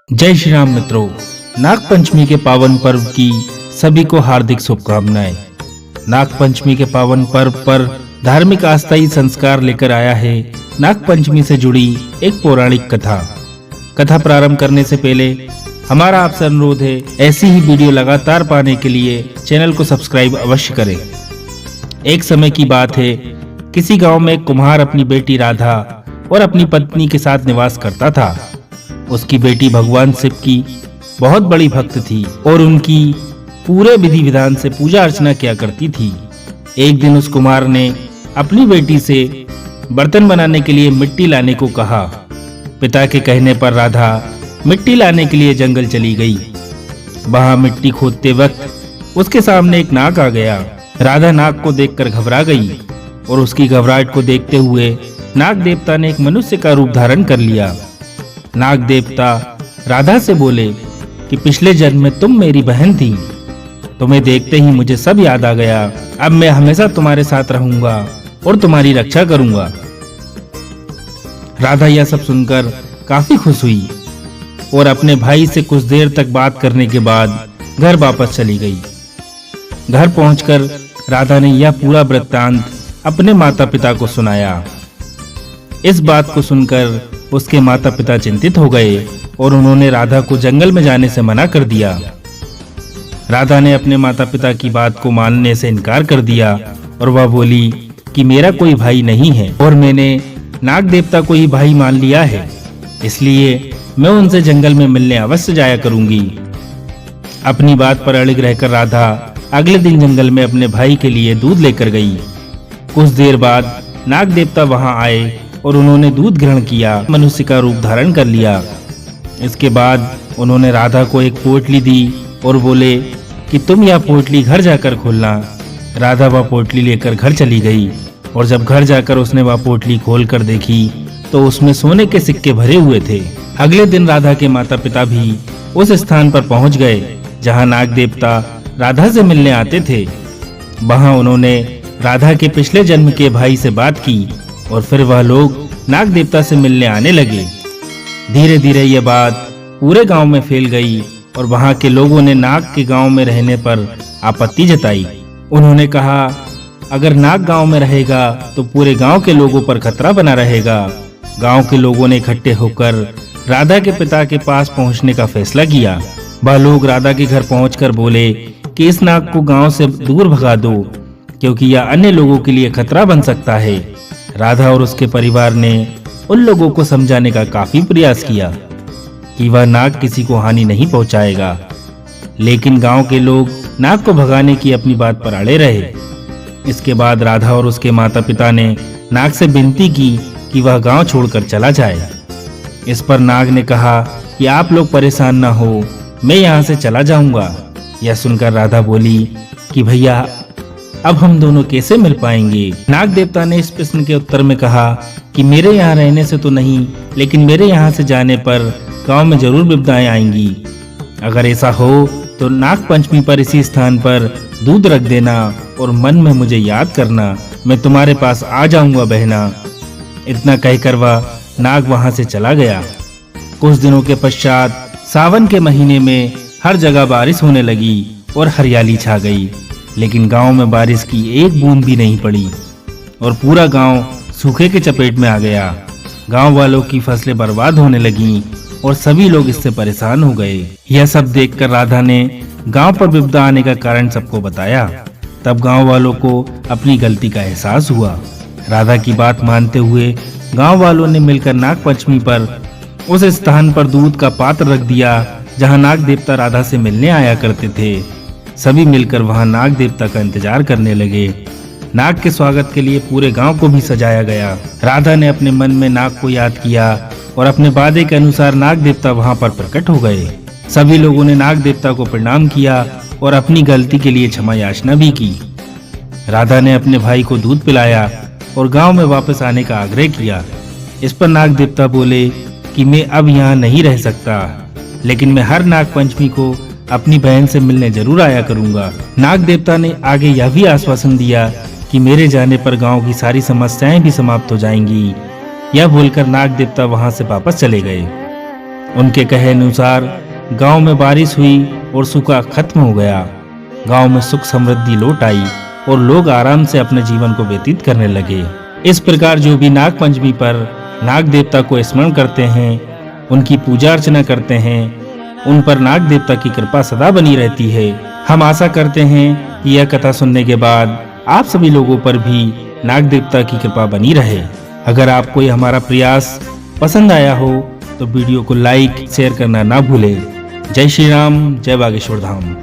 जय श्री राम मित्रों, नाग पंचमी के पावन पर्व की सभी को हार्दिक शुभकामनाएं। नाग पंचमी के पावन पर्व पर धार्मिक आस्थाई संस्कार लेकर आया है नाग पंचमी से जुड़ी एक पौराणिक कथा प्रारंभ करने से पहले हमारा आपसे अनुरोध है, ऐसी ही वीडियो लगातार पाने के लिए चैनल को सब्सक्राइब अवश्य करें। एक समय की बात है, किसी गांव में एक कुम्हार अपनी बेटी राधा और अपनी पत्नी के साथ निवास करता था। उसकी बेटी भगवान शिव की बहुत बड़ी भक्त थी और उनकी पूरे विधि विधान से पूजा अर्चना किया करती थी। एक दिन उस कुमार ने अपनी बेटी से बर्तन बनाने के लिए मिट्टी लाने को कहा। पिता के कहने पर राधा मिट्टी लाने के लिए जंगल चली गई। वहां मिट्टी खोदते वक्त उसके सामने एक नाग आ गया। राधा नाग को देखकर घबरा गई और उसकी घबराहट को देखते हुए नाग देवता ने एक मनुष्य का रूप धारण कर लिया। नाग देवता राधा से बोले कि पिछले जन्म में तुम मेरी बहन थी, तुम्हें देखते ही मुझे सब याद आ गया। अब मैं हमेशा तुम्हारे साथ रहूंगा और तुम्हारी रक्षा करूंगा। राधा यह सब सुनकर काफी खुश हुई और अपने भाई से कुछ देर तक बात करने के बाद घर वापस चली गई। घर पहुंचकर राधा ने यह पूरा वृत्तांत अपने माता पिता को सुनाया। इस बात को सुनकर उसके माता पिता चिंतित हो गए और उन्होंने राधा को जंगल में जाने से मना कर दिया। राधा ने अपने माता पिता की बात को मानने से इनकार कर दिया और वह बोली कि मेरा कोई भाई नहीं है और मैंने नाग देवता को ही भाई मान लिया है, इसलिए मैं उनसे जंगल में मिलने अवश्य जाया करूंगी। अपनी बात पर अड़िग रहकर राधा अगले दिन जंगल में अपने भाई के लिए दूध लेकर गई। कुछ देर बाद नाग देवता वहां आए और उन्होंने दूध ग्रहण किया, मनुष्य का रूप धारण कर लिया। इसके बाद उन्होंने राधा को एक पोटली दी और बोले कि तुम यह पोटली घर जाकर खोलना। राधा वह पोटली लेकर घर चली गई और जब घर जाकर उसने वह पोटली खोलकर देखी तो उसमें सोने के सिक्के भरे हुए थे। अगले दिन राधा के माता पिता भी उस स्थान पर पहुंच गए जहां नाग देवता राधा से मिलने आते थे। वहां उन्होंने राधा के पिछले जन्म के भाई से बात की और फिर वह लोग नाग देवता से मिलने आने लगे। धीरे धीरे यह बात पूरे गांव में फैल गई और वहां के लोगों ने नाग के गांव में रहने पर आपत्ति जताई। उन्होंने कहा, अगर नाग गांव में रहेगा तो पूरे गांव के लोगों पर खतरा बना रहेगा। गांव के लोगों ने इकट्ठे होकर राधा के पिता के पास पहुंचने का फैसला किया। वह लोग राधा के घर पहुंचकर बोले कि इस नाग को गांव से दूर भगा दो, क्योंकि यह अन्य लोगों के लिए खतरा बन सकता है। राधा और उसके परिवार ने उन लोगों को समझाने का काफी प्रयास किया कि वह नाग किसी को हानि नहीं पहुंचाएगा, लेकिन गांव के लोग नाग को भगाने की अपनी बात पर अड़े रहे। इसके बाद राधा और उसके माता पिता ने नाग से विनती की कि वह गांव छोड़कर चला जाए। इस पर नाग ने कहा कि आप लोग परेशान ना हो, मैं यहाँ से चला जाऊंगा। यह सुनकर राधा बोली कि भैया, अब हम दोनों कैसे मिल पाएंगे? नाग देवता ने इस प्रश्न के उत्तर में कहा कि मेरे यहाँ रहने से तो नहीं, लेकिन मेरे यहाँ से जाने पर गांव में जरूर विपदाएं आएंगी। अगर ऐसा हो तो नाग पंचमी पर इसी स्थान पर दूध रख देना और मन में मुझे याद करना, मैं तुम्हारे पास आ जाऊंगा बहना। इतना कहकर वह नाग वहां से चला गया। कुछ दिनों के पश्चात सावन के महीने में हर जगह बारिश होने लगी और हरियाली छा गई, लेकिन गांव में बारिश की एक बूंद भी नहीं पड़ी और पूरा गांव सूखे के चपेट में आ गया। गांव वालों की फसलें बर्बाद होने लगीं और सभी लोग इससे परेशान हो गए। यह सब देखकर राधा ने गांव पर विपदा आने का कारण सबको बताया। तब गांव वालों को अपनी गलती का एहसास हुआ। राधा की बात मानते हुए गांव वालों ने मिलकर नाग पंचमी पर उस स्थान पर दूध का पात्र रख दिया जहां नाग देवता राधा से मिलने आया करते थे। सभी मिलकर वहां नाग देवता का इंतजार करने लगे। नाग के स्वागत के लिए पूरे गांव को भी सजाया गया। राधा ने अपने मन में नाग को याद किया और अपने वादे के अनुसार नाग देवता वहां पर प्रकट हो गए। सभी लोगों ने नाग देवता को प्रणाम किया और अपनी गलती के लिए क्षमा याचना भी की। राधा ने अपने भाई को दूध पिलाया और गांव में वापस आने का आग्रह किया। इस पर नाग देवता बोले कि मैं अब यहाँ नहीं रह सकता, लेकिन मैं हर नाग पंचमी को अपनी बहन से मिलने जरूर आया करूंगा। नाग देवता ने आगे यह भी आश्वासन दिया कि मेरे जाने पर गांव की सारी समस्याएं भी समाप्त हो जाएंगी। यह बोलकर नाग देवता वहां से वापस चले गए। उनके कहे अनुसार गांव में बारिश हुई और सूखा खत्म हो गया। गांव में सुख समृद्धि लौट आई और लोग आराम से अपने जीवन को व्यतीत करने लगे। इस प्रकार जो भी नाग पंचमी पर नाग देवता को स्मरण करते हैं, उनकी पूजा अर्चना करते हैं, उन पर नाग देवता की कृपा सदा बनी रहती है। हम आशा करते हैं कि यह कथा सुनने के बाद आप सभी लोगों पर भी नाग देवता की कृपा बनी रहे। अगर आपको ये हमारा प्रयास पसंद आया हो तो वीडियो को लाइक शेयर करना ना भूलें। जय श्री राम, जय बागेश्वर धाम।